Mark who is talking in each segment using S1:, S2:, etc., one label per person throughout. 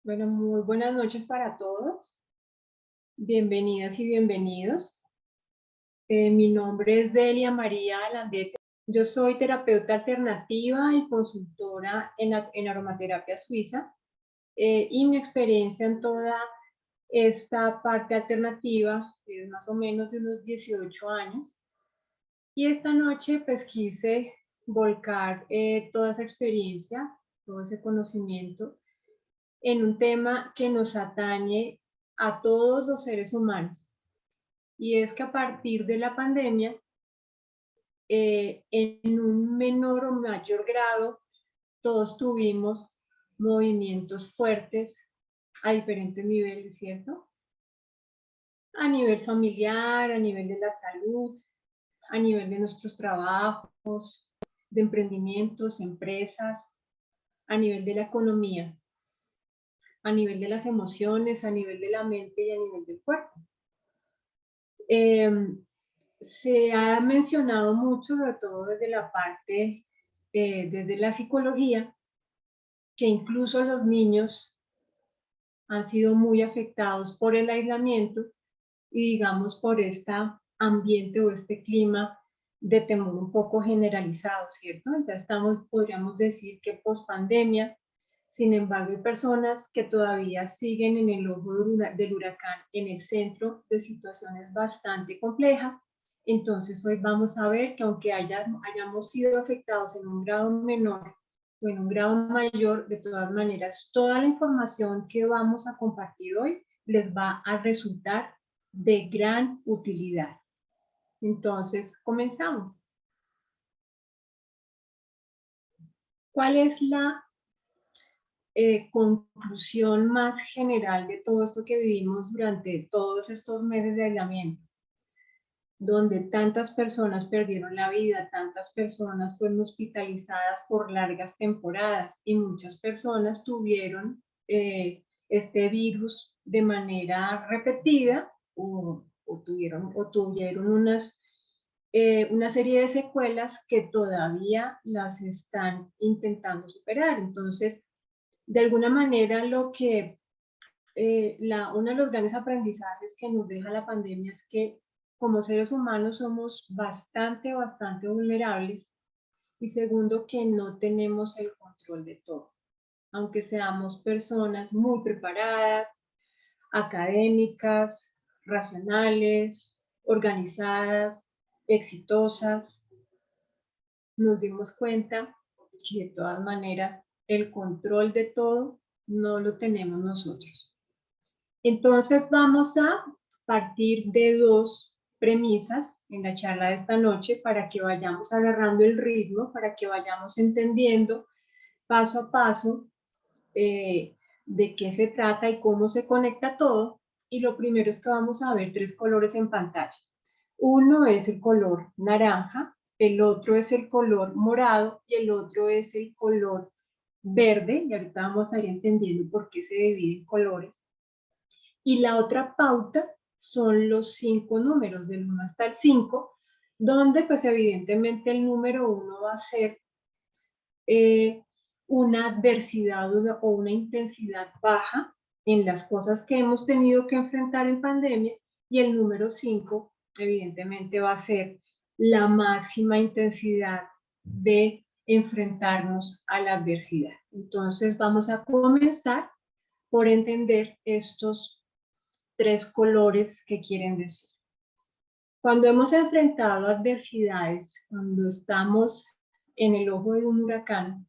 S1: Bueno, muy buenas noches para todos. Bienvenidas y bienvenidos. Mi nombre es Delia María Landete. Yo soy terapeuta alternativa y consultora en aromaterapia suiza. Y mi experiencia en toda esta parte alternativa es más o menos de unos 18 años. Y esta noche pues quise volcar toda esa experiencia, todo ese conocimiento en un tema que nos atañe a todos los seres humanos. Y es que a partir de la pandemia, en un menor o mayor grado, todos tuvimos movimientos fuertes a diferentes niveles, ¿cierto? A nivel familiar, a nivel de la salud, a nivel de nuestros trabajos, de emprendimientos, empresas, a nivel de la economía, a nivel de las emociones, a nivel de la mente y a nivel del cuerpo. Se ha mencionado mucho, sobre todo desde la parte, desde la psicología, que incluso los niños han sido muy afectados por el aislamiento y digamos por este ambiente o este clima de temor un poco generalizado, ¿cierto? Entonces podríamos decir que post pandemia, sin embargo, hay personas que todavía siguen en el ojo del huracán, en el centro de situaciones bastante complejas. Entonces, hoy vamos a ver que aunque hayamos sido afectados en un grado menor o en un grado mayor, de todas maneras, toda la información que vamos a compartir hoy les va a resultar de gran utilidad. Entonces, comenzamos. ¿Cuál es la conclusión más general de todo esto que vivimos durante todos estos meses de aislamiento, donde tantas personas perdieron la vida, tantas personas fueron hospitalizadas por largas temporadas y muchas personas tuvieron este virus de manera repetida o tuvieron una serie de secuelas que todavía las están intentando superar? Entonces, de alguna manera, uno de los grandes aprendizajes que nos deja la pandemia es que como seres humanos somos bastante vulnerables, y segundo, que no tenemos el control de todo. Aunque seamos personas muy preparadas, académicas, racionales, organizadas, exitosas, nos dimos cuenta que de todas maneras el control de todo no lo tenemos nosotros. Entonces vamos a partir de dos premisas en la charla de esta noche para que vayamos agarrando el ritmo, para que vayamos entendiendo paso a paso de qué se trata y cómo se conecta todo. Y lo primero es que vamos a ver tres colores en pantalla. Uno es el color naranja, el otro es el color morado y el otro es el color verde. Y ahorita vamos a ir entendiendo por qué se dividen colores. Y la otra pauta son los 5 números, del 1 hasta el 5, donde pues evidentemente el número 1 va a ser una adversidad o una intensidad baja en las cosas que hemos tenido que enfrentar en pandemia, y el número 5 evidentemente va a ser la máxima intensidad de enfrentarnos a la adversidad. Entonces vamos a comenzar por entender estos tres colores que quieren decir. Cuando hemos enfrentado adversidades, cuando estamos en el ojo de un huracán,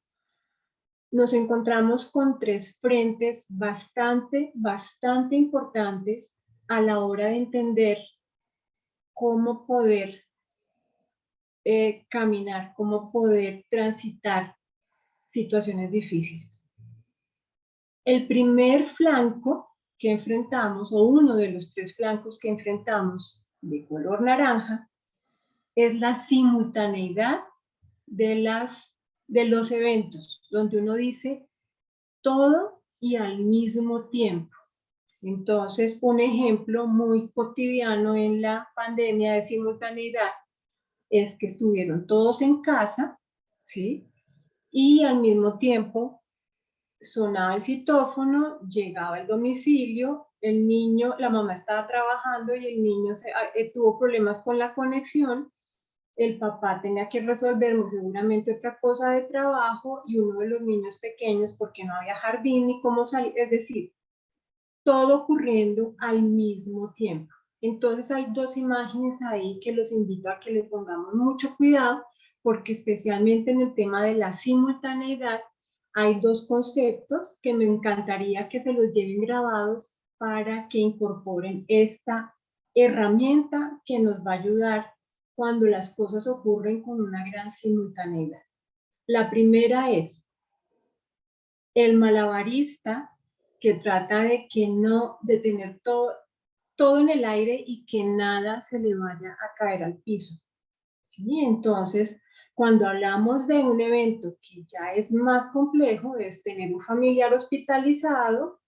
S1: nos encontramos con tres frentes bastante importantes a la hora de entender cómo poder caminar, cómo poder transitar situaciones difíciles. El primer flanco que enfrentamos, o uno de los tres flancos que enfrentamos de color naranja, es la simultaneidad de los eventos, donde uno dice todo y al mismo tiempo. Entonces, un ejemplo muy cotidiano en la pandemia de simultaneidad es que estuvieron todos en casa, ¿sí? Y al mismo tiempo sonaba el citófono, llegaba al domicilio, el niño, la mamá estaba trabajando y el niño tuvo problemas con la conexión, el papá tenía que resolver muy seguramente otra cosa de trabajo y uno de los niños pequeños porque no había jardín ni cómo salir, es decir, todo ocurriendo al mismo tiempo. Entonces hay dos imágenes ahí que los invito a que le pongamos mucho cuidado porque especialmente en el tema de la simultaneidad hay dos conceptos que me encantaría que se los lleven grabados para que incorporen esta herramienta que nos va a ayudar cuando las cosas ocurren con una gran simultaneidad. La primera es el malabarista que trata de que no, de tener todo en el aire y que nada se le vaya a caer al piso. ¿Sí? Entonces, cuando hablamos de un evento que ya es más complejo, es tener un familiar hospitalizado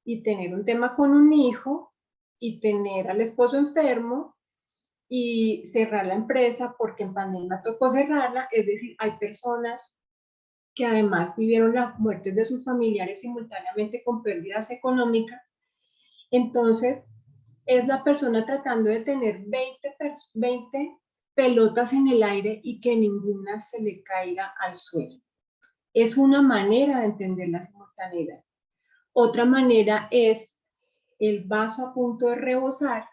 S1: y tener un tema con un hijo y tener al esposo enfermo y cerrar la empresa porque en pandemia tocó cerrarla, es decir, hay personas que además vivieron las muertes de sus familiares simultáneamente con pérdidas económicas. Entonces, es la persona tratando de tener 20 pelotas en el aire y que ninguna se le caiga al suelo. Es una manera de entender la simultaneidad. Otra manera es el vaso a punto de rebosar,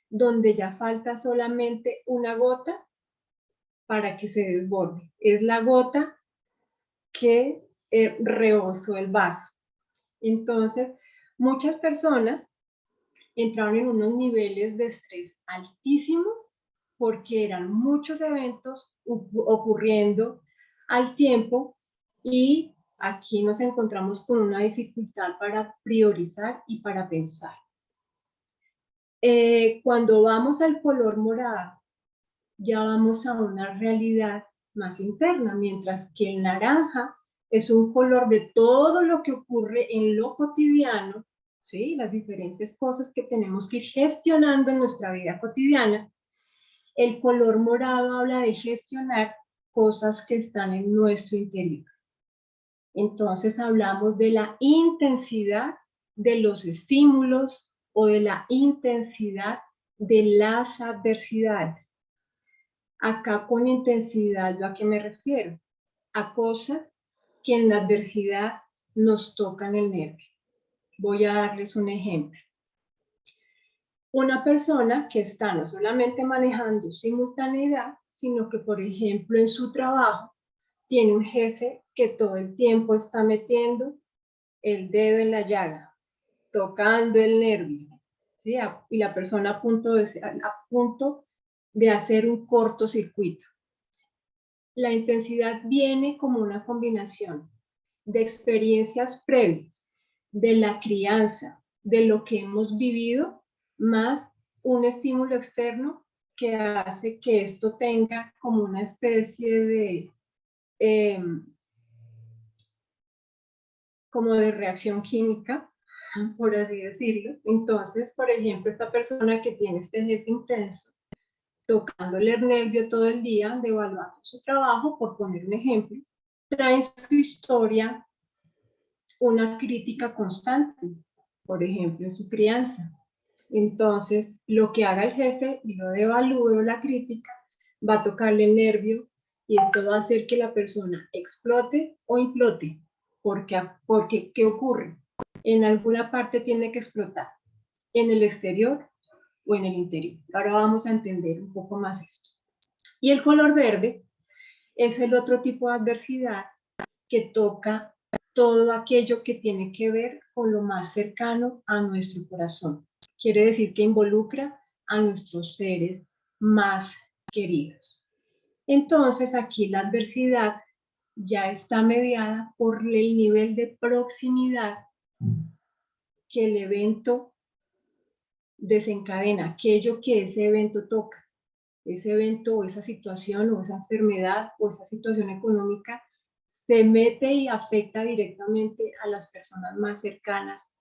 S1: donde ya falta solamente una gota para que se desborde. Es la gota que rebosó el vaso. Entonces, muchas personas entraron en unos niveles de estrés altísimos porque eran muchos eventos ocurriendo al tiempo y aquí nos encontramos con una dificultad para priorizar y para pensar. Cuando vamos al color morado, ya vamos a una realidad más interna, mientras que el naranja es un color de todo lo que ocurre en lo cotidiano, ¿sí? Las diferentes cosas que tenemos que ir gestionando en nuestra vida cotidiana. El color morado habla de gestionar cosas que están en nuestro interior. Entonces hablamos de la intensidad de los estímulos o de la intensidad de las adversidades. Acá con intensidad, ¿a qué me refiero? A cosas que en la adversidad nos tocan el nervio. Voy a darles un ejemplo. Una persona que está no solamente manejando simultaneidad, sino que, por ejemplo, en su trabajo tiene un jefe que todo el tiempo está metiendo el dedo en la llaga, tocando el nervio, ¿sí? Y la persona a punto de hacer un cortocircuito. La intensidad viene como una combinación de experiencias previas, de la crianza, de lo que hemos vivido, más un estímulo externo que hace que esto tenga como una especie de, como de reacción química, por así decirlo. Entonces, por ejemplo, esta persona que tiene este jefe intenso, tocándole el nervio todo el día, devaluando su trabajo, por poner un ejemplo, trae en su historia una crítica constante, por ejemplo, en su crianza. Entonces, lo que haga el jefe y lo devalúe o la crítica, va a tocarle el nervio y esto va a hacer que la persona explote o implote. Porque ¿qué ocurre? En alguna parte tiene que explotar, en el exterior o en el interior. Ahora vamos a entender un poco más esto. Y el color verde es el otro tipo de adversidad que toca todo aquello que tiene que ver con lo más cercano a nuestro corazón. Quiere decir que involucra a nuestros seres más queridos. Entonces aquí la adversidad ya está mediada por el nivel de proximidad que el evento desencadena, aquello que ese evento toca. Ese evento o esa situación o esa enfermedad o esa situación económica se mete y afecta directamente a las personas más cercanas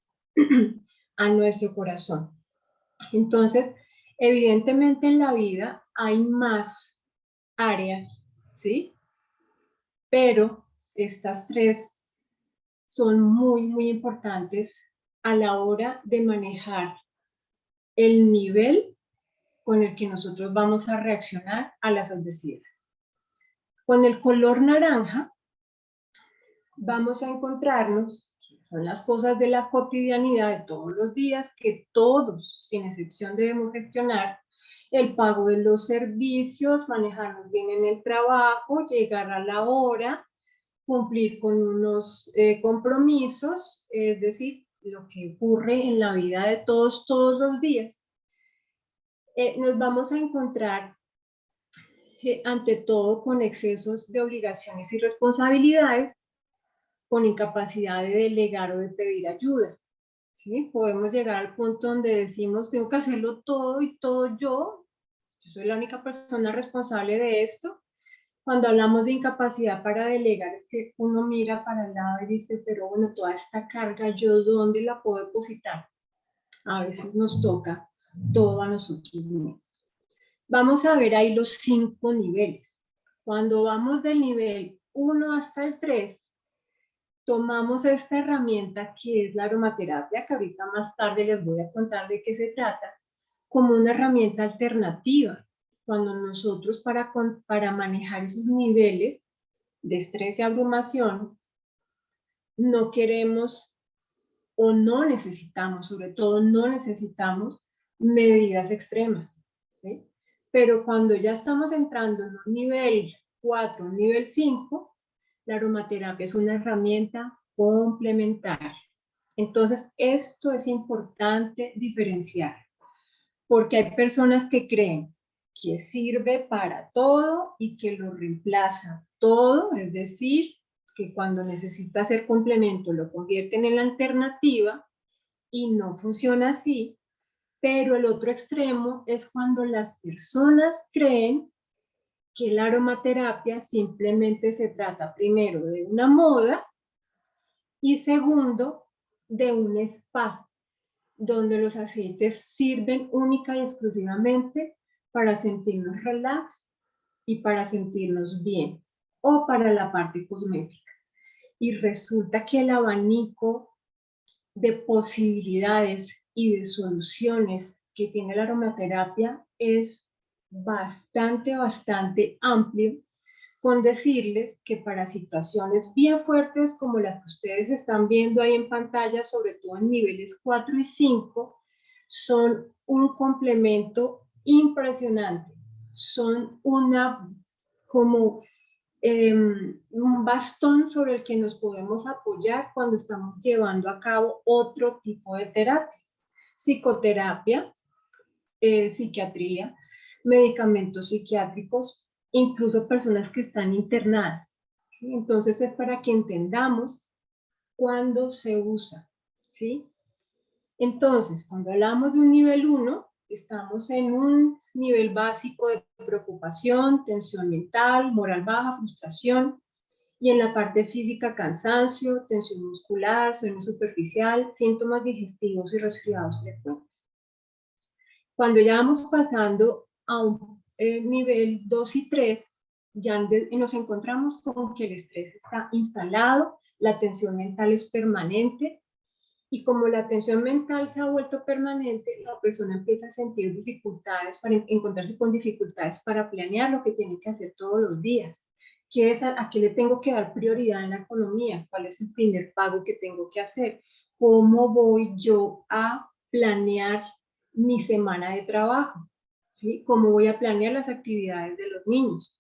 S1: a nuestro corazón. Entonces, evidentemente en la vida hay más áreas, ¿sí? Pero estas tres son muy, muy importantes a la hora de manejar el nivel con el que nosotros vamos a reaccionar a las adversidades. Con el color naranja vamos a encontrarnos, son las cosas de la cotidianidad de todos los días que todos, sin excepción, debemos gestionar: el pago de los servicios, manejarnos bien en el trabajo, llegar a la hora, cumplir con unos compromisos, es decir, lo que ocurre en la vida de todos los días. Nos vamos a encontrar ante todo con excesos de obligaciones y responsabilidades, con incapacidad de delegar o de pedir ayuda. ¿Sí? Podemos llegar al punto donde decimos, tengo que hacerlo todo y todo yo soy la única persona responsable de esto. Cuando hablamos de incapacidad para delegar, es que uno mira para el lado y dice, pero bueno, toda esta carga, ¿yo dónde la puedo depositar? A veces nos toca todo a nosotros mismos. Vamos a ver ahí los 5 niveles. Cuando vamos del nivel 1 hasta el 3, tomamos esta herramienta que es la aromaterapia, que ahorita más tarde les voy a contar de qué se trata, como una herramienta alternativa. Cuando nosotros para manejar esos niveles de estrés y abrumación, no queremos o no necesitamos, sobre todo no necesitamos medidas extremas, ¿sí? Pero cuando ya estamos entrando en un nivel 4, un nivel 5, la aromaterapia es una herramienta complementaria. Entonces, esto es importante diferenciar, porque hay personas que creen que sirve para todo y que lo reemplaza todo, es decir, que cuando necesita hacer complemento lo convierten en la alternativa, y no funciona así. Pero el otro extremo es cuando las personas creen que la aromaterapia simplemente se trata, primero, de una moda, y segundo, de un spa, donde los aceites sirven única y exclusivamente para sentirnos relax y para sentirnos bien, o para la parte cosmética. Y resulta que el abanico de posibilidades y de soluciones que tiene la aromaterapia es bastante amplio, con decirles que para situaciones bien fuertes como las que ustedes están viendo ahí en pantalla, sobre todo en niveles 4 y 5, son un complemento impresionante, son como un bastón sobre el que nos podemos apoyar cuando estamos llevando a cabo otro tipo de terapias: psicoterapia, psiquiatría, medicamentos psiquiátricos, incluso personas que están internadas. ¿Sí? Entonces es para que entendamos cuándo se usa. ¿Sí? Entonces, cuando hablamos de un nivel 1, estamos en un nivel básico de preocupación, tensión mental, moral baja, frustración, y en la parte física, cansancio, tensión muscular, sueño superficial, síntomas digestivos y resfriados frecuentes. Cuando ya vamos pasando a un nivel 2 y 3, ya nos encontramos con que el estrés está instalado, la tensión mental es permanente, y como la tensión mental se ha vuelto permanente, la persona empieza a sentir dificultades, para encontrarse con dificultades para planear lo que tiene que hacer todos los días. ¿Qué es a qué le tengo que dar prioridad en la economía? ¿Cuál es el primer pago que tengo que hacer? ¿Cómo voy yo a planear mi semana de trabajo? ¿Sí? ¿Cómo voy a planear las actividades de los niños?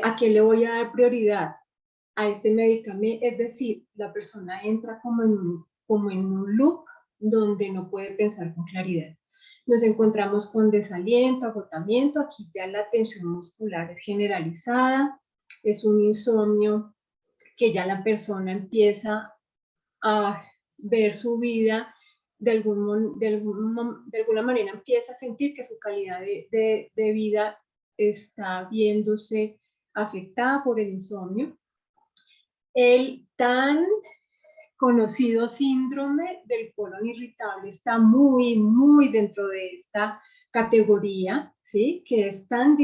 S1: ¿A qué le voy a dar prioridad? A este medicamento, es decir, la persona entra como en un loop donde no puede pensar con claridad. Nos encontramos con desaliento, agotamiento, aquí ya la tensión muscular es generalizada, es un insomnio que ya la persona empieza a ver su vida de alguna manera, empieza a sentir que su calidad de vida está viéndose afectada por el insomnio. El tan conocido síndrome del colon irritable está muy dentro de esta categoría, ¿sí? Que es tan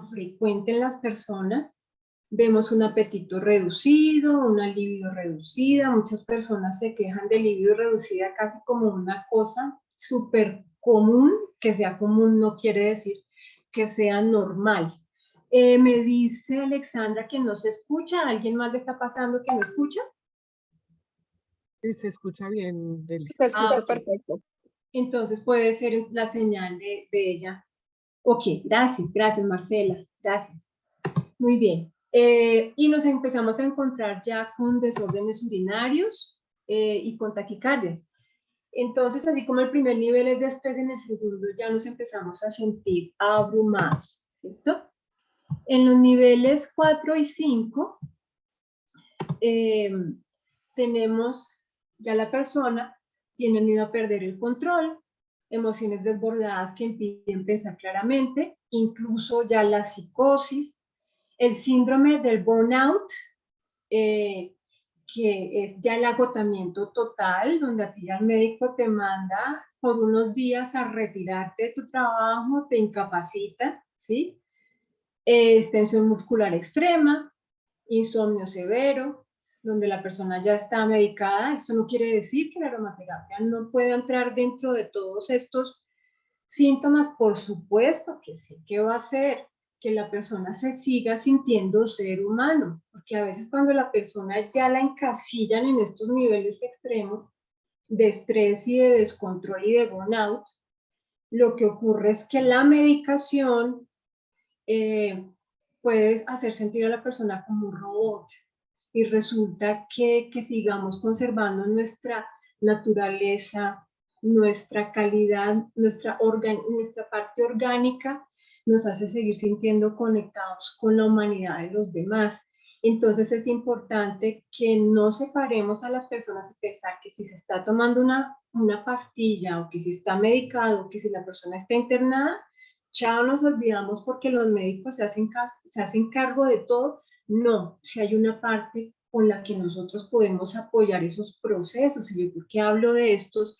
S1: frecuente en las personas. Vemos un apetito reducido, una libido reducida. Muchas personas se quejan de libido reducida casi como una cosa súper común. Que sea común no quiere decir que sea normal. Me dice Alexandra que no se escucha. ¿A alguien más le está pasando que no escucha?
S2: Sí, se escucha bien, Deli.
S3: Se escucha
S1: Ok.
S3: perfecto.
S1: Entonces puede ser la señal de ella. Ok, gracias Marcela, gracias. Muy bien. Y nos empezamos a encontrar ya con desórdenes urinarios y con taquicardias. Entonces, así como el primer nivel es de estrés, en el segundo ya nos empezamos a sentir abrumados, ¿cierto? En los niveles 4 y 5 tenemos ya la persona tiene miedo a perder el control, emociones desbordadas que impiden pensar claramente, incluso ya la psicosis, el síndrome del burnout, que es ya el agotamiento total, donde a ti el médico te manda por unos días a retirarte de tu trabajo, te incapacita, ¿sí? Extensión muscular extrema, insomnio severo, donde la persona ya está medicada. Eso no quiere decir que la aromaterapia no pueda entrar dentro de todos estos síntomas. Por supuesto que sí, que va a hacer que la persona se siga sintiendo ser humano, porque a veces cuando la persona ya la encasillan en estos niveles extremos de estrés y de descontrol y de burnout, lo que ocurre es que la medicación puede hacer sentir a la persona como un robot, y resulta que sigamos conservando nuestra naturaleza, nuestra calidad, nuestra parte orgánica, nos hace seguir sintiendo conectados con la humanidad de los demás. Entonces es importante que no separemos a las personas y pensar que si se está tomando una pastilla o que si está medicado o que si la persona está internada, chao, nos olvidamos porque los médicos se hacen cargo de todo. No, si hay una parte con la que nosotros podemos apoyar esos procesos. Y yo, ¿por qué hablo de estos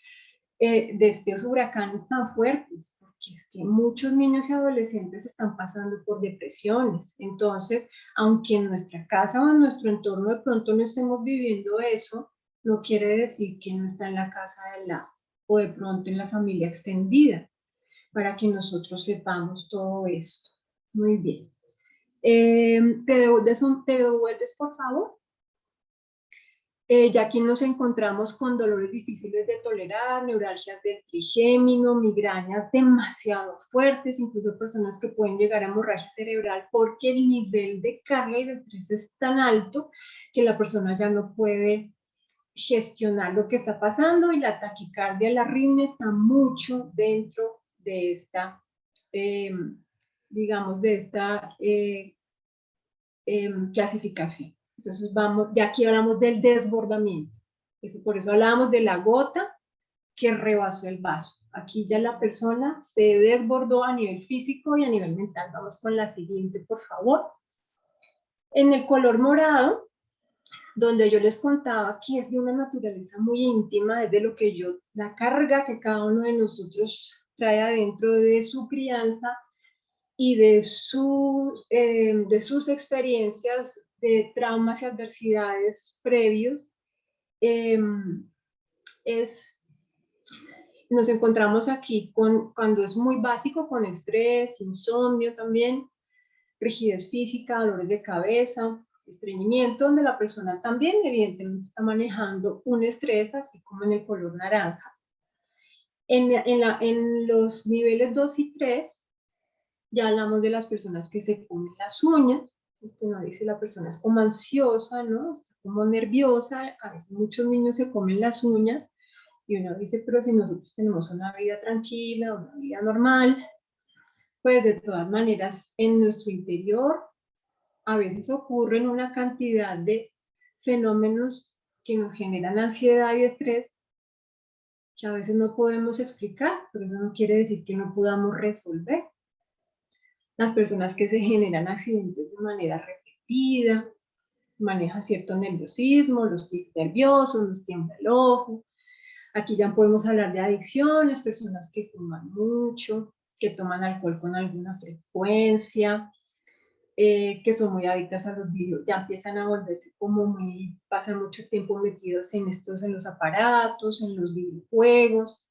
S1: huracanes tan fuertes? Porque es que muchos niños y adolescentes están pasando por depresiones. Entonces, aunque en nuestra casa o en nuestro entorno de pronto no estemos viviendo eso, no quiere decir que no está en la casa de lado o de pronto en la familia extendida, para que nosotros sepamos todo esto. Muy bien. ¿Te devuelves, por favor? Ya aquí nos encontramos con dolores difíciles de tolerar, neuralgias del trigémino, migrañas demasiado fuertes, incluso personas que pueden llegar a hemorragia cerebral porque el nivel de carga y de estrés es tan alto que la persona ya no puede gestionar lo que está pasando, y la taquicardia, la arritmia está mucho dentro de esta, digamos, de esta clasificación. Entonces vamos, ya aquí hablamos del desbordamiento. Por eso hablábamos de la gota que rebasó el vaso. Aquí ya la persona se desbordó a nivel físico y a nivel mental. Vamos con la siguiente, por favor. En el color morado, donde yo les contaba que es de una naturaleza muy íntima, es de lo que yo, la carga que cada uno de nosotros trae adentro de su crianza y de sus experiencias de traumas y adversidades previos, nos encontramos aquí cuando es muy básico, con estrés, insomnio también, rigidez física, dolores de cabeza, estreñimiento, donde la persona también evidentemente está manejando un estrés, así como en el color naranja. En los niveles 2 y 3, ya hablamos de las personas que se comen las uñas. Uno dice la persona es como ansiosa, ¿no? Está como nerviosa. A veces muchos niños se comen las uñas y uno dice, pero si nosotros tenemos una vida tranquila, una vida normal, pues de todas maneras en nuestro interior a veces ocurren una cantidad de fenómenos que nos generan ansiedad y estrés que a veces no podemos explicar, pero eso no quiere decir que no podamos resolver. Las personas que se generan accidentes de manera repetida, manejan cierto nerviosismo, los tics nerviosos, nos tiembla el ojo. Aquí ya podemos hablar de adicciones, personas que fuman mucho, que toman alcohol con alguna frecuencia, que son muy adictas a los videos, ya empiezan a volverse como muy, pasan mucho tiempo metidos en estos, en los aparatos, en los videojuegos.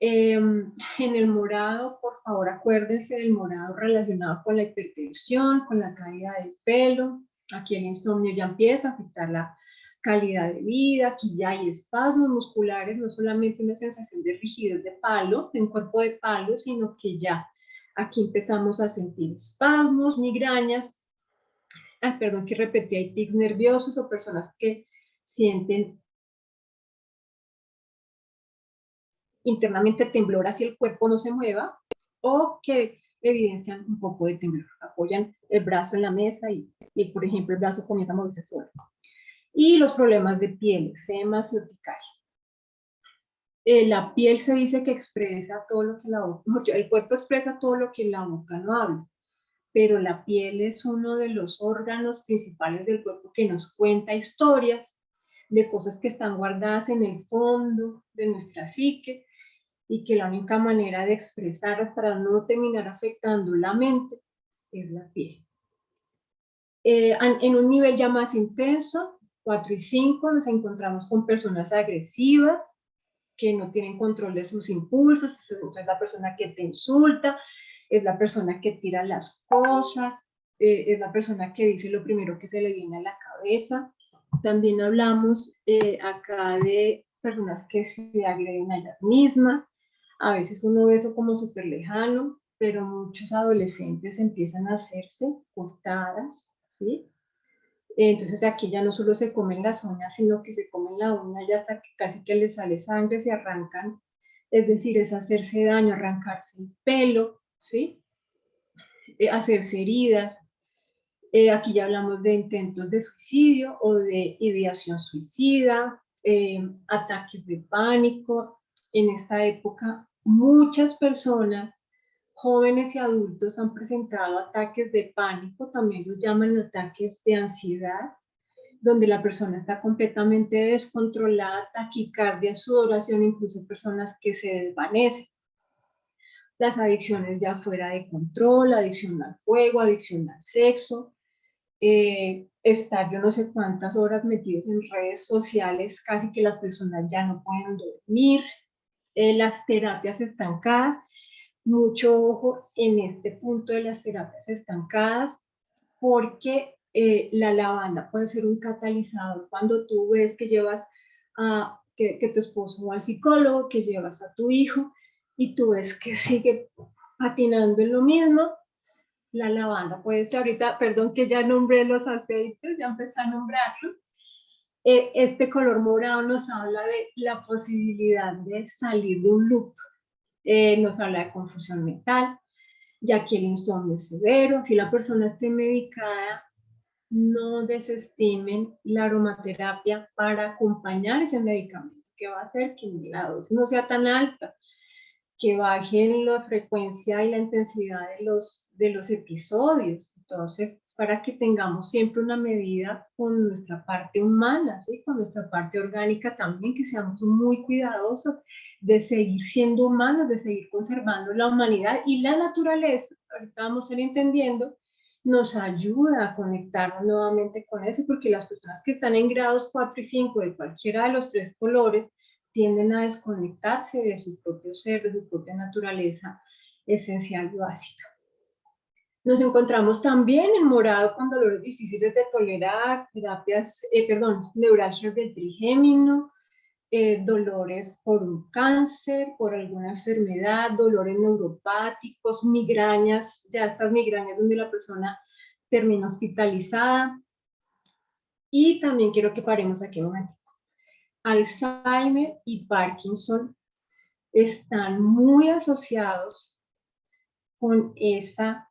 S1: En el morado, por favor, acuérdense del morado relacionado con la hipertensión, con la caída del pelo. Aquí el insomnio ya empieza a afectar la calidad de vida. Aquí ya hay espasmos musculares, no solamente una sensación de rigidez de palo, de un cuerpo de palo, sino que ya aquí empezamos a sentir espasmos, migrañas. Perdón que repetí, hay tics nerviosos o personas que sienten internamente temblor así el cuerpo no se mueva, o que evidencian un poco de temblor. Apoyan el brazo en la mesa y por ejemplo, el brazo comienza a moverse solo. Y los problemas de piel, eczemas y urticarias. La piel se dice que expresa todo lo que la boca, el cuerpo expresa todo lo que la boca no habla, pero la piel es uno de los órganos principales del cuerpo que nos cuenta historias de cosas que están guardadas en el fondo de nuestra psique, y que la única manera de expresarlas para no terminar afectando la mente es la piel. En un nivel ya más intenso, 4 y 5, nos encontramos con personas agresivas que no tienen control de sus impulsos, es la persona que te insulta, es la persona que tira las cosas, es la persona que dice lo primero que se le viene a la cabeza. También hablamos acá de personas que se agreden a ellas mismas. A veces uno ve eso como súper lejano, pero muchos adolescentes empiezan a hacerse cortadas, ¿sí? Entonces aquí ya no solo se comen las uñas, sino que se comen la uña ya hasta que casi que les sale sangre, se arrancan, es decir, es hacerse daño, arrancarse el pelo, ¿sí? Hacerse heridas. Aquí ya hablamos de intentos de suicidio o de ideación suicida, ataques de pánico. En esta época, muchas personas, jóvenes y adultos, han presentado ataques de pánico, también los llaman ataques de ansiedad, donde la persona está completamente descontrolada, taquicardia, sudoración, incluso personas que se desvanecen. Las adicciones ya fuera de control, adicción al juego, adicción al sexo, estar yo no sé cuántas horas metidos en redes sociales, casi que las personas ya no pueden dormir, las terapias estancadas, mucho ojo en este punto de las terapias estancadas, porque la lavanda puede ser un catalizador cuando tú ves que llevas que tu esposo va al psicólogo, que llevas a tu hijo y tú ves que sigue patinando en lo mismo. La lavanda puede ser ahorita, perdón que ya nombré los aceites, ya empecé a nombrarlos. Este color morado nos habla de la posibilidad de salir de un loop, nos habla de confusión mental, ya que el insomnio es severo, si la persona esté medicada, no desestimen la aromaterapia para acompañar ese medicamento, que va a hacer que la dosis no sea tan alta, que bajen la frecuencia y la intensidad de los episodios. Entonces, para que tengamos siempre una medida con nuestra parte humana, ¿sí? Con nuestra parte orgánica también, que seamos muy cuidadosos de seguir siendo humanos, de seguir conservando la humanidad y la naturaleza. Ahorita vamos a ir entendiendo, nos ayuda a conectarnos nuevamente con eso, porque las personas que están en grados 4 y 5 de cualquiera de los tres colores tienden a desconectarse de su propio ser, de su propia naturaleza esencial y básica. Nos encontramos también en morado con dolores difíciles de tolerar, terapias, neuralgias del trigémino, dolores por un cáncer, por alguna enfermedad, dolores neuropáticos, migrañas, ya estas migrañas donde la persona termina hospitalizada. Y también quiero que paremos aquí un momento. Alzheimer y Parkinson están muy asociados con esa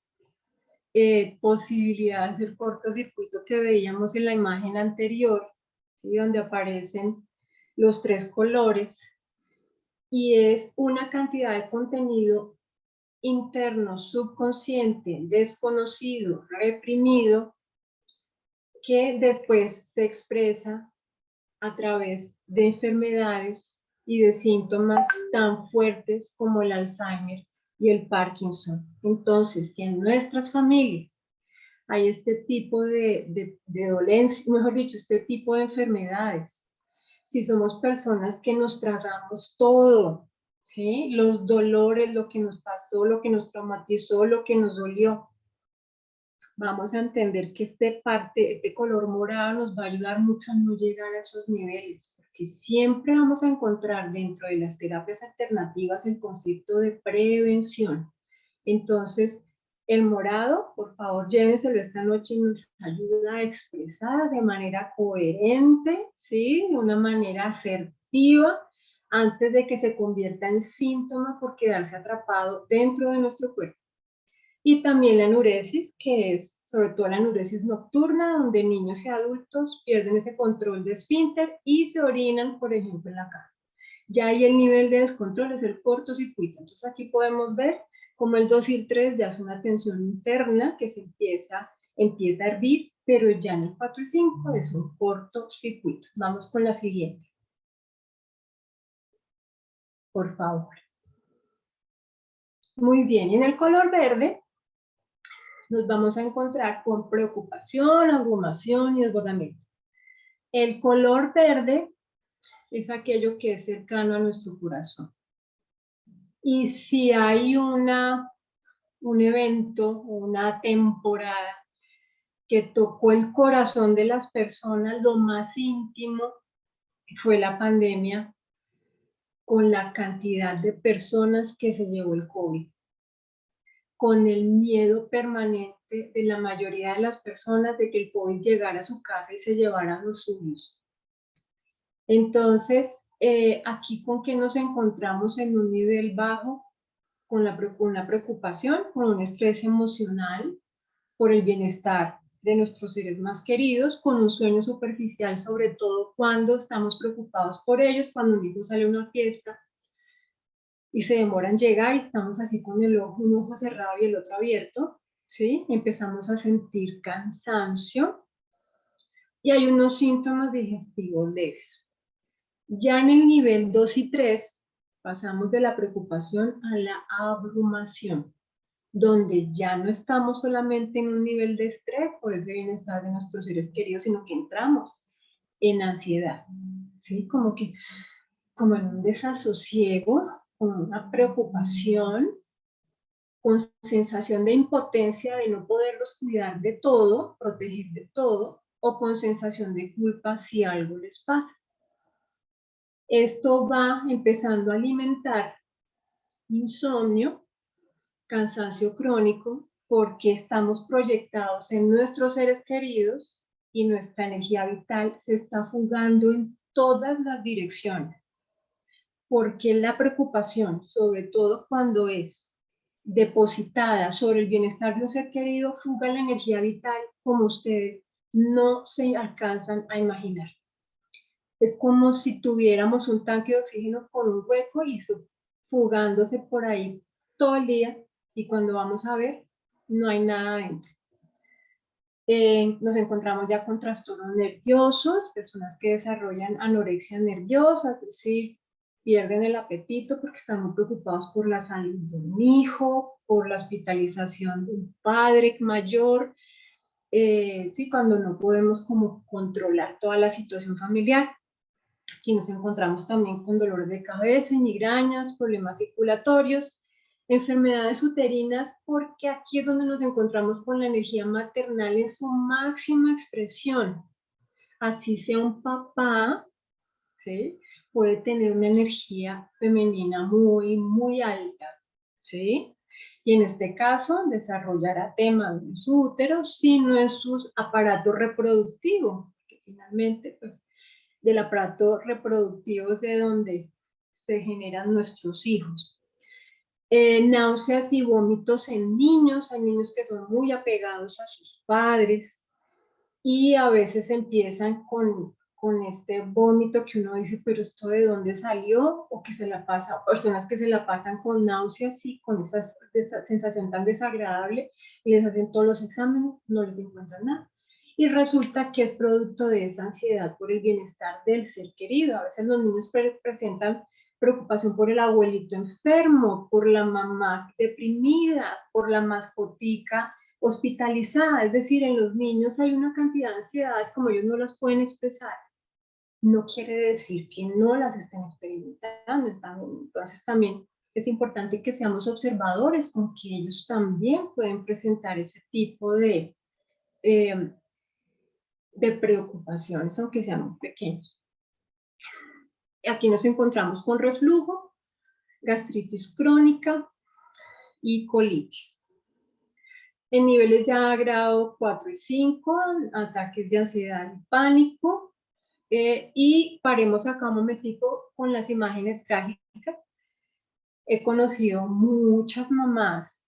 S1: posibilidad de hacer cortocircuito que veíamos en la imagen anterior, ¿sí? Donde aparecen los tres colores, y es una cantidad de contenido interno, subconsciente, desconocido, reprimido, que después se expresa a través de enfermedades y de síntomas tan fuertes como el Alzheimer y el Parkinson. Entonces, si en nuestras familias hay este tipo de dolencia, mejor dicho, este tipo de enfermedades. Si somos personas que nos tragamos todo, ¿sí? Los dolores, lo que nos pasó, lo que nos traumatizó, lo que nos dolió, vamos a entender que este color morado nos va a ayudar mucho a no llegar a esos niveles, porque siempre vamos a encontrar dentro de las terapias alternativas el concepto de prevención. Entonces, el morado, por favor, llévenselo esta noche y nos ayuda a expresar de manera coherente, ¿sí? De una manera asertiva, antes de que se convierta en síntoma por quedarse atrapado dentro de nuestro cuerpo. Y también la enuresis, que es sobre todo la enuresis nocturna, donde niños y adultos pierden ese control de esfínter y se orinan, por ejemplo, en la cama. Ya ahí el nivel de descontrol es el cortocircuito. Entonces aquí podemos ver como el 2 y el 3 ya es una tensión interna que se empieza a hervir, pero ya en el 4 y 5 es un cortocircuito. Vamos con la siguiente. Por favor. Muy bien, y en el color verde nos vamos a encontrar con preocupación, abrumación y desbordamiento. El color verde es aquello que es cercano a nuestro corazón. Y si hay un evento, una temporada que tocó el corazón de las personas, lo más íntimo, fue la pandemia, con la cantidad de personas que se llevó el COVID, con el miedo permanente de la mayoría de las personas de que el COVID llegara a su casa y se llevara a los suyos. Entonces, aquí con qué nos encontramos en un nivel bajo, con una preocupación, con un estrés emocional por el bienestar de nuestros seres más queridos, con un sueño superficial, sobre todo cuando estamos preocupados por ellos, cuando un hijo sale a una fiesta y se demoran en llegar y estamos así con un ojo cerrado y el otro abierto, ¿sí? Empezamos a sentir cansancio y hay unos síntomas digestivos leves. Ya en el nivel 2 y 3 pasamos de la preocupación a la abrumación, donde ya no estamos solamente en un nivel de estrés por ese bienestar de nuestros seres queridos, sino que entramos en ansiedad, ¿sí? Como en un desasosiego, con una preocupación, con sensación de impotencia de no poderlos cuidar de todo, proteger de todo, o con sensación de culpa si algo les pasa. Esto va empezando a alimentar insomnio, cansancio crónico, porque estamos proyectados en nuestros seres queridos y nuestra energía vital se está fugando en todas las direcciones. Porque la preocupación, sobre todo cuando es depositada sobre el bienestar de un ser querido, fuga la energía vital como ustedes no se alcanzan a imaginar. Es como si tuviéramos un tanque de oxígeno con un hueco y eso fugándose por ahí todo el día y cuando vamos a ver no hay nada dentro. Nos encontramos ya con trastornos nerviosos, personas que desarrollan anorexia nerviosa, es decir, pierden el apetito porque están muy preocupados por la salud de un hijo, por la hospitalización de un padre mayor, sí, cuando no podemos como controlar toda la situación familiar. Aquí nos encontramos también con dolores de cabeza, migrañas, problemas circulatorios, enfermedades uterinas, porque aquí es donde nos encontramos con la energía maternal en su máxima expresión. Así sea un papá, ¿sí? Puede tener una energía femenina muy, muy alta, ¿sí? Y en este caso desarrollará temas de su útero, si no es su aparato reproductivo, que finalmente, pues, del aparato reproductivo es de donde se generan nuestros hijos. Náuseas y vómitos en niños, hay niños que son muy apegados a sus padres y a veces empiezan con este vómito que uno dice, pero esto de dónde salió, o que se la pasa, personas que se la pasan con náuseas y con esa sensación tan desagradable y les hacen todos los exámenes, no les encuentran nada. Y resulta que es producto de esa ansiedad por el bienestar del ser querido. A veces los niños presentan preocupación por el abuelito enfermo, por la mamá deprimida, por la mascotica hospitalizada, es decir, en los niños hay una cantidad de ansiedades como ellos no las pueden expresar, no quiere decir que no las estén experimentando. Entonces también es importante que seamos observadores con que ellos también pueden presentar ese tipo de preocupaciones, aunque sean muy pequeños. Aquí nos encontramos con reflujo, gastritis crónica y colitis. En niveles ya grado 4 y 5, ataques de ansiedad y pánico. Y paremos acá un momentico con las imágenes trágicas. He conocido muchas mamás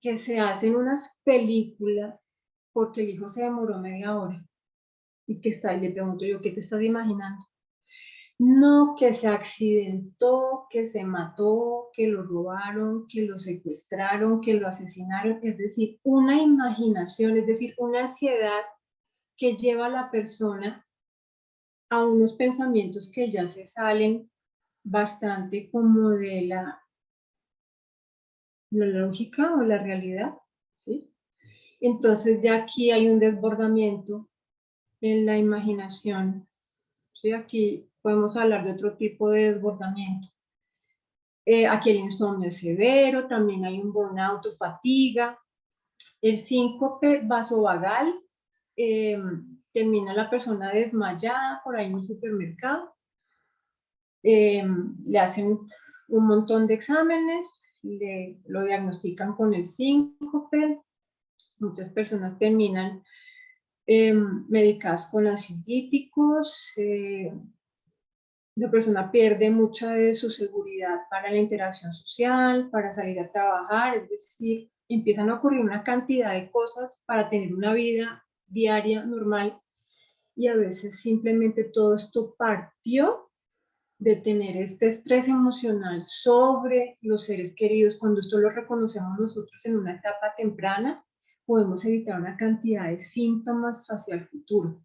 S1: que se hacen unas películas porque el hijo se demoró media hora y que está, y le pregunto yo, ¿qué te estás imaginando? No, que se accidentó, que se mató, que lo robaron, que lo secuestraron, que lo asesinaron, es decir, una imaginación, es decir, una ansiedad que lleva a la persona a unos pensamientos que ya se salen bastante como de la lógica o la realidad, ¿sí? Entonces ya aquí hay un desbordamiento en la imaginación, ¿sí? Aquí podemos hablar de otro tipo de desbordamiento. Aquí el insomnio es severo, también hay un burnout o fatiga. El síncope vasovagal, termina la persona desmayada por ahí en un supermercado. Le hacen un montón de exámenes, lo diagnostican con el síncope. Muchas personas terminan medicadas con ansiolíticos. La persona pierde mucha de su seguridad para la interacción social, para salir a trabajar, es decir, empiezan a ocurrir una cantidad de cosas para tener una vida diaria normal, y a veces simplemente todo esto partió de tener este estrés emocional sobre los seres queridos. Cuando esto lo reconocemos nosotros en una etapa temprana, podemos evitar una cantidad de síntomas hacia el futuro.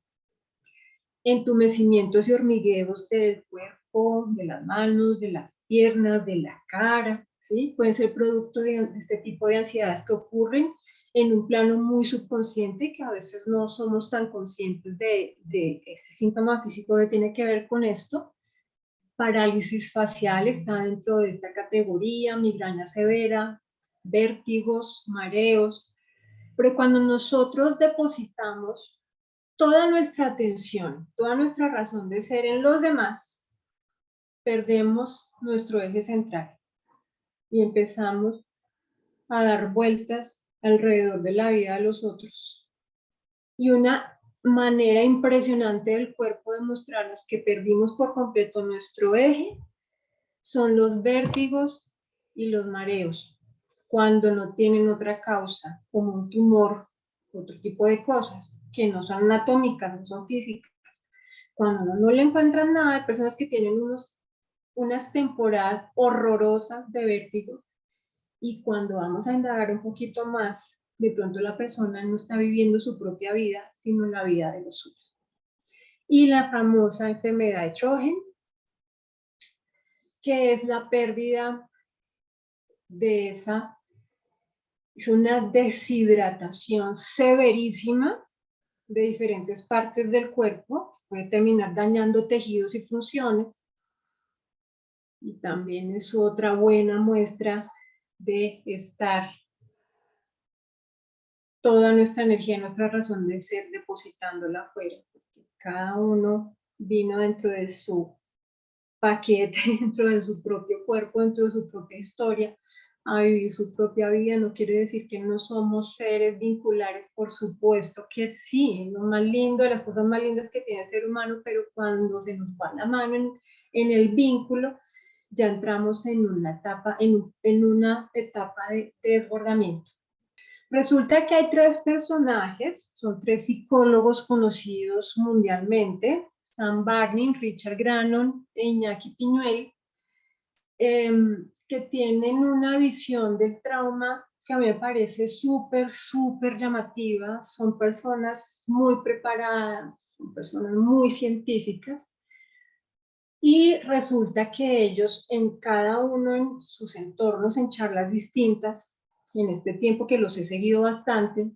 S1: Entumecimientos y hormigueos del cuerpo, de las manos, de las piernas, de la cara, ¿sí? Pueden ser producto de este tipo de ansiedades que ocurren en un plano muy subconsciente, que a veces no somos tan conscientes de ese síntoma físico que tiene que ver con esto. Parálisis facial está dentro de esta categoría, migraña severa, vértigos, mareos. Pero cuando nosotros depositamos toda nuestra atención, toda nuestra razón de ser en los demás, perdemos nuestro eje central y empezamos a dar vueltas alrededor de la vida de los otros. Y una manera impresionante del cuerpo de mostrarnos que perdimos por completo nuestro eje son los vértigos y los mareos, cuando no tienen otra causa, como un tumor, otro tipo de cosas que no son anatómicas, no son físicas. Cuando no le encuentran nada, hay personas que tienen unas temporadas horrorosas de vértigos, y cuando vamos a indagar un poquito más, de pronto la persona no está viviendo su propia vida, sino la vida de los suyos. Y la famosa enfermedad de Sjögren, que es la pérdida de esa, es una deshidratación severísima de diferentes partes del cuerpo, que puede terminar dañando tejidos y funciones, y también es otra buena muestra de estar toda nuestra energía, nuestra razón de ser, depositándola afuera, porque cada uno vino dentro de su paquete, dentro de su propio cuerpo, dentro de su propia historia, a vivir su propia vida. No quiere decir que no somos seres vinculares, por supuesto que sí, lo más lindo, de las cosas más lindas que tiene el ser humano, pero cuando se nos va la mano en el vínculo, ya entramos en una etapa, de desbordamiento. Resulta que hay tres personajes, son tres psicólogos conocidos mundialmente: Sam Bagnin, Richard Grannon e Iñaki Piñuel, que tienen una visión del trauma que a mí me parece súper, súper llamativa. Son personas muy preparadas, son personas muy científicas, y resulta que ellos en cada uno en sus entornos, en charlas distintas, en este tiempo que los he seguido bastante,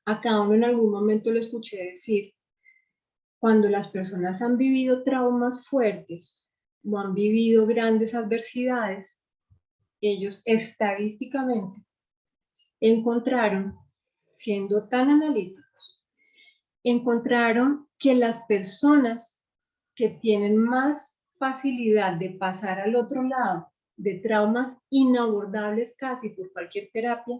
S1: a cada uno en algún momento lo escuché decir, cuando las personas han vivido traumas fuertes o han vivido grandes adversidades, ellos estadísticamente encontraron, siendo tan analíticos, encontraron que las personas que tienen más facilidad de pasar al otro lado de traumas inabordables casi por cualquier terapia,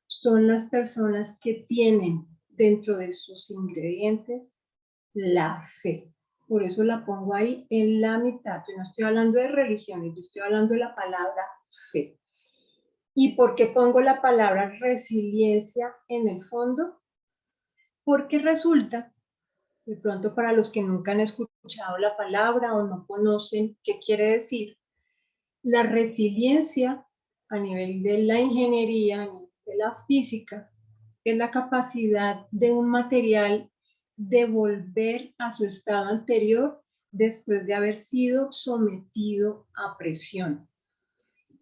S1: son las personas que tienen dentro de sus ingredientes la fe. Por eso la pongo ahí en la mitad. Yo no estoy hablando de religiones, yo estoy hablando de la palabra fe. ¿Y por qué pongo la palabra resiliencia en el fondo? Porque resulta, de pronto para los que nunca han escuchado la palabra o no conocen qué quiere decir, la resiliencia a nivel de la ingeniería, a nivel de la física, es la capacidad de un material de volver a su estado anterior después de haber sido sometido a presión.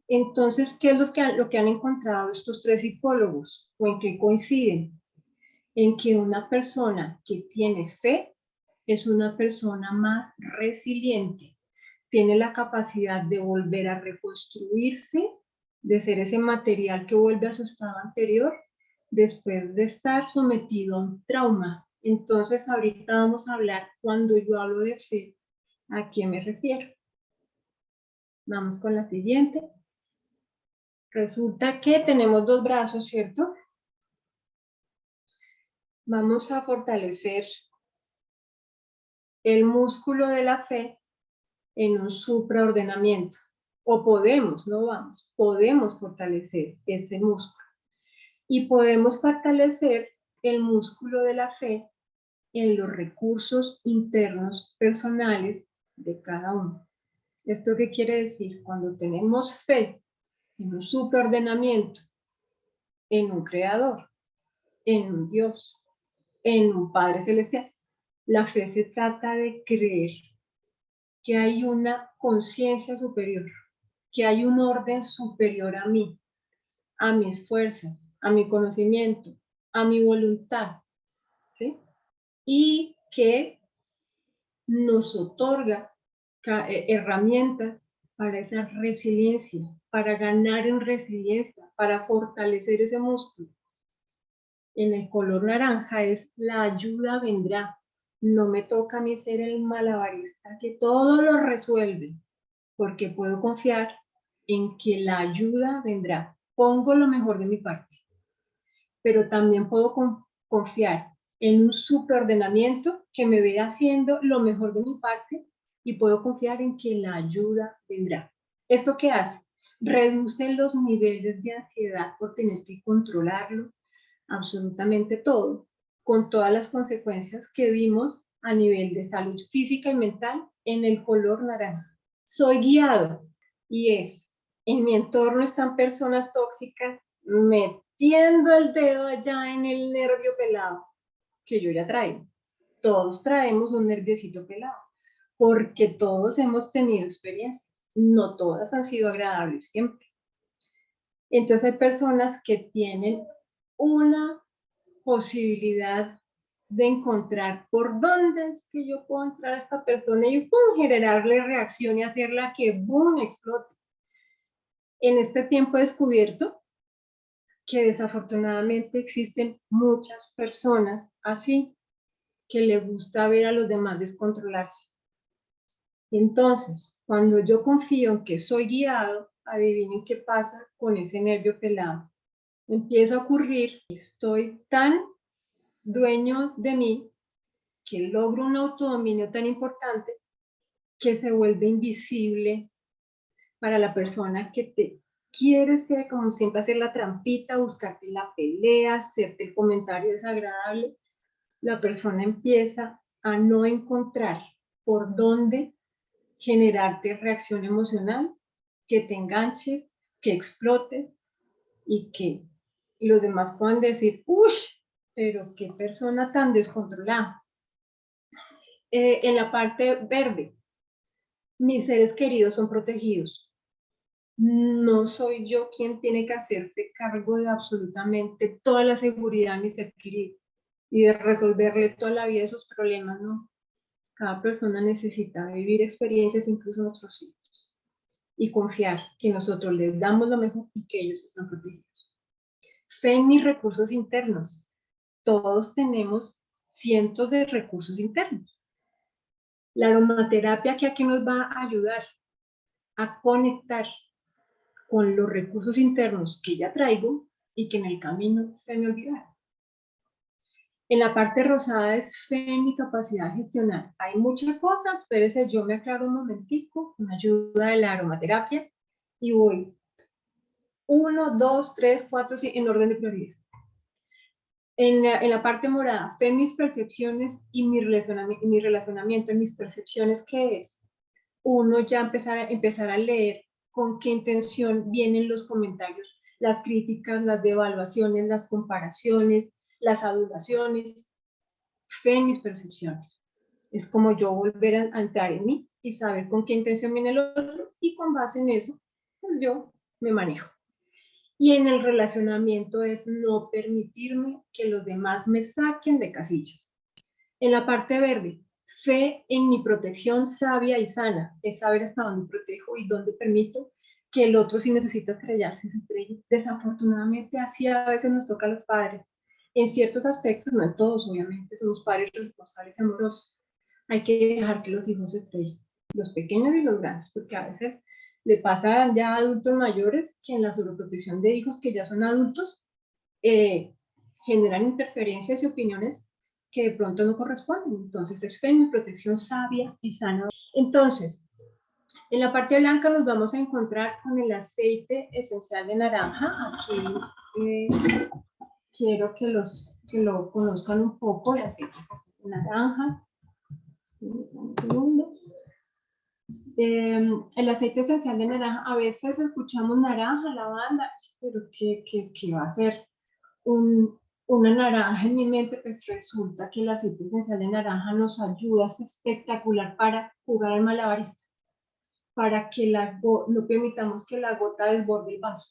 S1: Entonces, ¿qué es lo que han encontrado estos tres psicólogos? ¿O en qué coinciden? En que una persona que tiene fe es una persona más resiliente, tiene la capacidad de volver a reconstruirse, de ser ese material que vuelve a su estado anterior después de estar sometido a un trauma. Entonces, ahorita vamos a hablar, cuando yo hablo de fe, ¿a qué me refiero? Vamos con la siguiente. Resulta que tenemos dos brazos, ¿cierto? Vamos a fortalecer el músculo de la fe en un supraordenamiento. O podemos, no vamos, podemos fortalecer ese músculo. Y podemos fortalecer el músculo de la fe en los recursos internos personales de cada uno. ¿Esto qué quiere decir? Cuando tenemos fe en un superordenamiento, en un creador, en un Dios, en un Padre Celestial, la fe se trata de creer que hay una conciencia superior, que hay un orden superior a mí, a mis fuerzas, a mi conocimiento, a mi voluntad, ¿sí? Y que nos otorga herramientas para esa resiliencia, para ganar en resiliencia, para fortalecer ese músculo. En el color naranja es la ayuda vendrá. No me toca a mí ser el malabarista que todo lo resuelve, porque puedo confiar en que la ayuda vendrá. Pongo lo mejor de mi parte, pero también puedo confiar en un superordenamiento que me ve haciendo lo mejor de mi parte y puedo confiar en que la ayuda vendrá. ¿Esto qué hace? Reduce los niveles de ansiedad por tener que controlarlo, absolutamente todo, con todas las consecuencias que vimos a nivel de salud física y mental en el color naranja. Soy guiado y en mi entorno están personas tóxicas metiendo el dedo allá en el nervio pelado que yo ya traigo. Todos traemos un nerviosito pelado porque todos hemos tenido experiencias. No todas han sido agradables siempre. Entonces hay personas que tienen una posibilidad de encontrar por dónde es que yo puedo entrar a esta persona y ¡pum!, generarle reacción y hacerla que ¡boom!, explote. En este tiempo he descubierto que desafortunadamente existen muchas personas así, que le gusta ver a los demás descontrolarse. Entonces, cuando yo confío en que soy guiado, adivinen qué pasa con ese nervio pelado. Empieza a ocurrir que estoy tan dueño de mí, que logro un autodominio tan importante, que se vuelve invisible para la persona que te quiere ser, como siempre, hacer la trampita, buscarte la pelea, hacerte el comentario desagradable. La persona empieza a no encontrar por dónde generarte reacción emocional, que te enganche, que explote y que los demás puedan decir, ¡uy! Pero qué persona tan descontrolada. En la parte verde, mis seres queridos son protegidos. No soy yo quien tiene que hacerse cargo de absolutamente toda la seguridad de mi ser querido y de resolverle toda la vida esos problemas, ¿no? Cada persona necesita vivir experiencias, incluso nuestros hijos, y confiar que nosotros les damos lo mejor y que ellos están protegidos. Fe en mis recursos internos. Todos tenemos cientos de recursos internos. La aromaterapia que aquí nos va a ayudar a conectar con los recursos internos que ya traigo y que en el camino se me olvidaron. En la parte rosada es fe en mi capacidad de gestionar. Hay muchas cosas, espérese, yo me aclaro un momentico, con ayuda de la aromaterapia, y voy 1, 2, 3, 4, en orden de prioridad. En la parte morada, fe en mis percepciones y mi relacionamiento, en mis percepciones, ¿qué es? Uno ya empezar a leer con qué intención vienen los comentarios, las críticas, las devaluaciones, las comparaciones, las adulaciones. Fe en mis percepciones. Es como yo volver a entrar en mí y saber con qué intención viene el otro, y con base en eso, pues yo me manejo. Y en el relacionamiento es no permitirme que los demás me saquen de casillas. En la parte verde, fe en mi protección sabia y sana, es saber hasta dónde protejo y dónde permito que el otro, si necesita estrellarse, se estrelle. Desafortunadamente así a veces nos toca a los padres. En ciertos aspectos, no en todos, obviamente, somos padres responsables y amorosos. Hay que dejar que los hijos se estrellen, los pequeños y los grandes, porque a veces le pasa ya a adultos mayores que en la sobreprotección de hijos que ya son adultos, generan interferencias y opiniones que de pronto no corresponden. Entonces es fe en protección sabia y sana. Entonces, en la parte blanca nos vamos a encontrar con el aceite esencial de naranja. Aquí quiero que lo conozcan un poco, el aceite esencial de naranja. Un segundo. El aceite esencial de naranja, a veces escuchamos naranja, lavanda, pero ¿qué va a ser una naranja en mi mente? Pues resulta que el aceite esencial de naranja nos ayuda, es espectacular para jugar al malabarista, para que no permitamos que la gota desborde el vaso.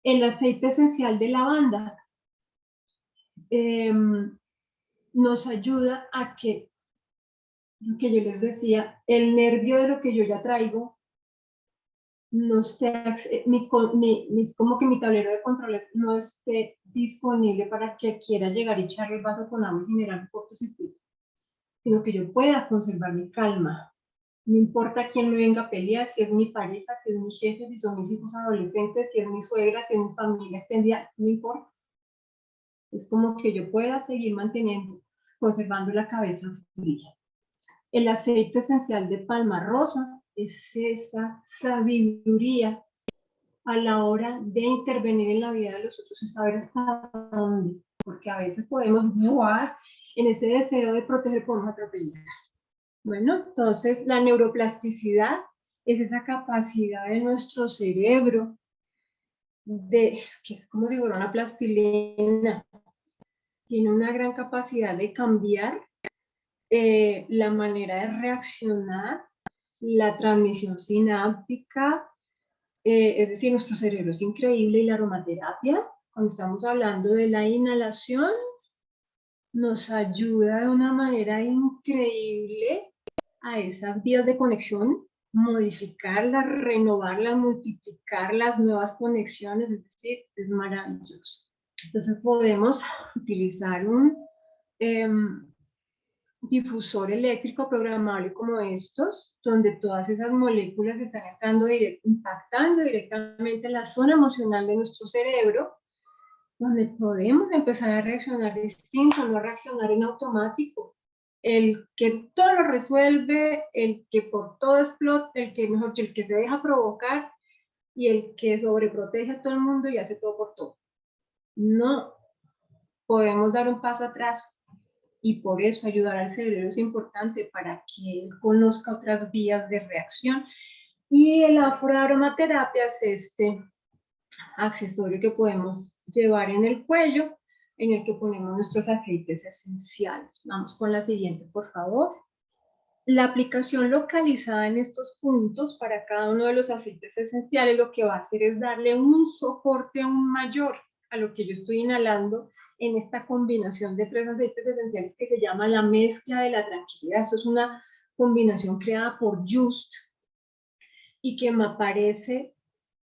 S1: El aceite esencial de lavanda nos ayuda a que, lo que yo les decía, el nervio de lo que yo ya traigo, no esté, como que mi tablero de controles no esté disponible para que quiera llegar y echar el vaso con agua y generar un cortocircuito, sino que yo pueda conservar mi calma. No importa quién me venga a pelear, si es mi pareja, si es mi jefe, si son mis hijos adolescentes, si es mi suegra, si es mi familia extendida, no importa. Es como que yo pueda seguir manteniendo, conservando la cabeza fría. El aceite esencial de palma rosa es esa sabiduría a la hora de intervenir en la vida de los otros y saber hasta dónde, porque a veces podemos, en ese deseo de proteger, podemos atropellar. Bueno, entonces la neuroplasticidad es esa capacidad de nuestro cerebro, que es como si fuera una plastilina, tiene una gran capacidad de cambiar la manera de reaccionar, la transmisión sináptica, es decir, nuestro cerebro es increíble, y la aromaterapia, cuando estamos hablando de la inhalación, nos ayuda de una manera increíble a esas vías de conexión, modificarlas, renovarlas, multiplicar las nuevas conexiones, es decir, es maravilloso. Entonces podemos utilizar un difusor eléctrico programable como estos, donde todas esas moléculas están impactando directamente la zona emocional de nuestro cerebro, donde podemos empezar a reaccionar distinto, no reaccionar en automático. El que todo lo resuelve, el que por todo explota, el que se deja provocar, y el que sobreprotege a todo el mundo y hace todo por todo. No, podemos dar un paso atrás, y por eso ayudar al cerebro es importante para que él conozca otras vías de reacción. Y el aromaterapia es este accesorio que podemos llevar en el cuello, en el que ponemos nuestros aceites esenciales. Vamos con la siguiente, por favor. La aplicación localizada en estos puntos para cada uno de los aceites esenciales lo que va a hacer es darle un soporte aún mayor a lo que yo estoy inhalando en esta combinación de 3 aceites esenciales que se llama la mezcla de la tranquilidad. Esto es una combinación creada por Just y que me parece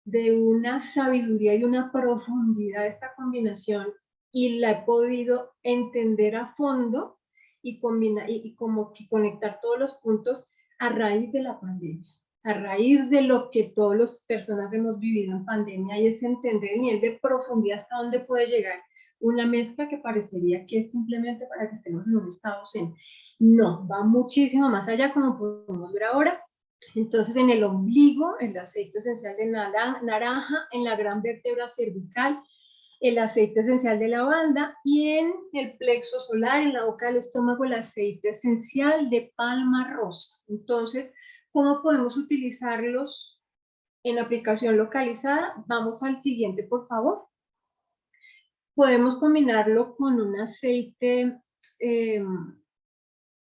S1: de una sabiduría y una profundidad esta combinación, y la he podido entender a fondo y como que conectar todos los puntos a raíz de la pandemia, a raíz de lo que todas las personas hemos vivido en pandemia, y es entender el nivel de profundidad hasta dónde puede llegar una mezcla que parecería que es simplemente para que estemos en un estado zen. No, va muchísimo más allá, como podemos ver ahora. Entonces, en el ombligo, el aceite esencial de naranja, en la gran vértebra cervical, el aceite esencial de lavanda, y en el plexo solar, en la boca del estómago, el aceite esencial de palma rosa. Entonces, ¿cómo podemos utilizarlos en aplicación localizada? Vamos al siguiente, por favor. Podemos combinarlo con un aceite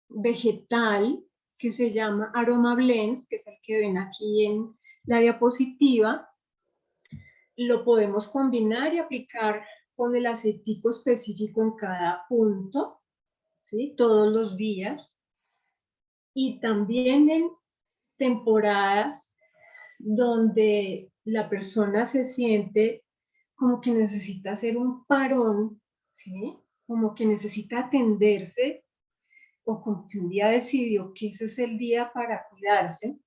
S1: vegetal que se llama Aroma Blends, que es el que ven aquí en la diapositiva. Lo podemos combinar y aplicar con el aceitico específico en cada punto, ¿sí? Todos los días. Y también en temporadas donde la persona se siente como que necesita hacer un parón, ¿sí? Como que necesita atenderse, o como que un día decidió que ese es el día para cuidarse,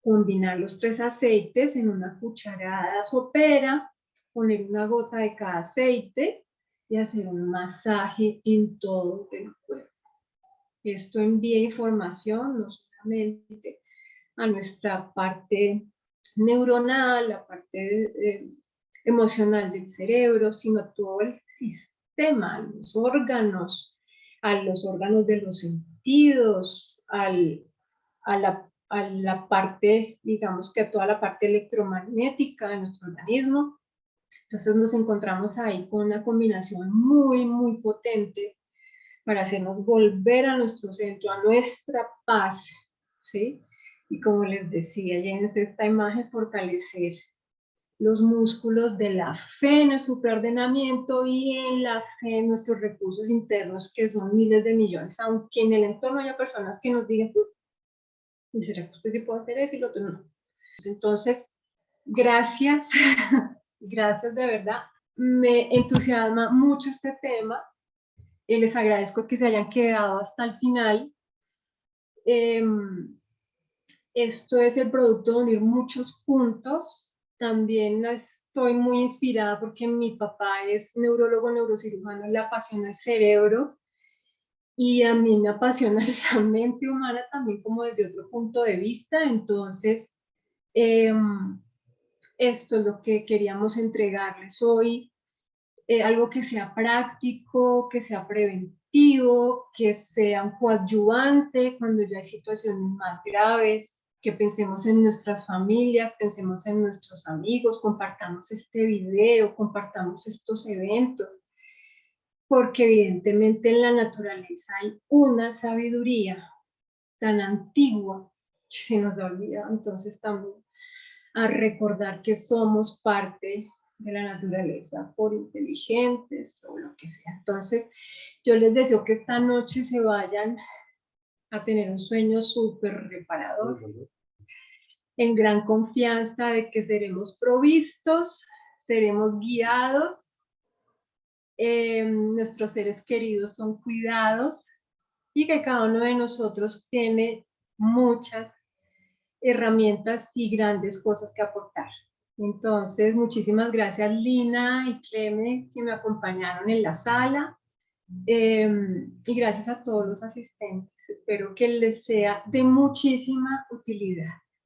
S1: combinar los 3 aceites en una cucharada sopera, poner una gota de cada aceite y hacer un masaje en todo el cuerpo. Esto envía información no solamente a nuestra parte neuronal, la parte emocional del cerebro, sino a todo el sistema, a los órganos de los sentidos, a la parte, digamos que a toda la parte electromagnética de nuestro organismo. Entonces nos encontramos ahí con una combinación muy, muy potente para hacernos volver a nuestro centro, a nuestra paz, ¿sí? Y como les decía, llévense esta imagen, fortalecer los músculos de la fe en el superordenamiento y en la fe en nuestros recursos internos, que son miles de millones, aunque en el entorno haya personas que nos digan, ¿será que usted sí puede hacer eso y lo otro? No. Entonces, gracias, gracias de verdad. Me entusiasma mucho este tema. Les agradezco que se hayan quedado hasta el final. Esto es el producto de unir muchos puntos. También estoy muy inspirada porque mi papá es neurólogo, neurocirujano, le apasiona el cerebro, y a mí me apasiona la mente humana también como desde otro punto de vista. Entonces, esto es lo que queríamos entregarles hoy, algo que sea práctico, que sea preventivo, que sea un coadyuvante cuando ya hay situaciones más graves, que pensemos en nuestras familias, pensemos en nuestros amigos, compartamos este video, compartamos estos eventos, porque evidentemente en la naturaleza hay una sabiduría tan antigua que se nos ha olvidado. Entonces también a recordar que somos parte de la naturaleza, por inteligentes o lo que sea. Entonces, yo les deseo que esta noche se vayan a tener un sueño súper reparador, en gran confianza de que seremos provistos, seremos guiados, nuestros seres queridos son cuidados, y que cada uno de nosotros tiene muchas herramientas y grandes cosas que aportar. Entonces, muchísimas gracias Lina y Cleme que me acompañaron en la sala, y gracias a todos los asistentes. Espero que les sea de muchísima utilidad.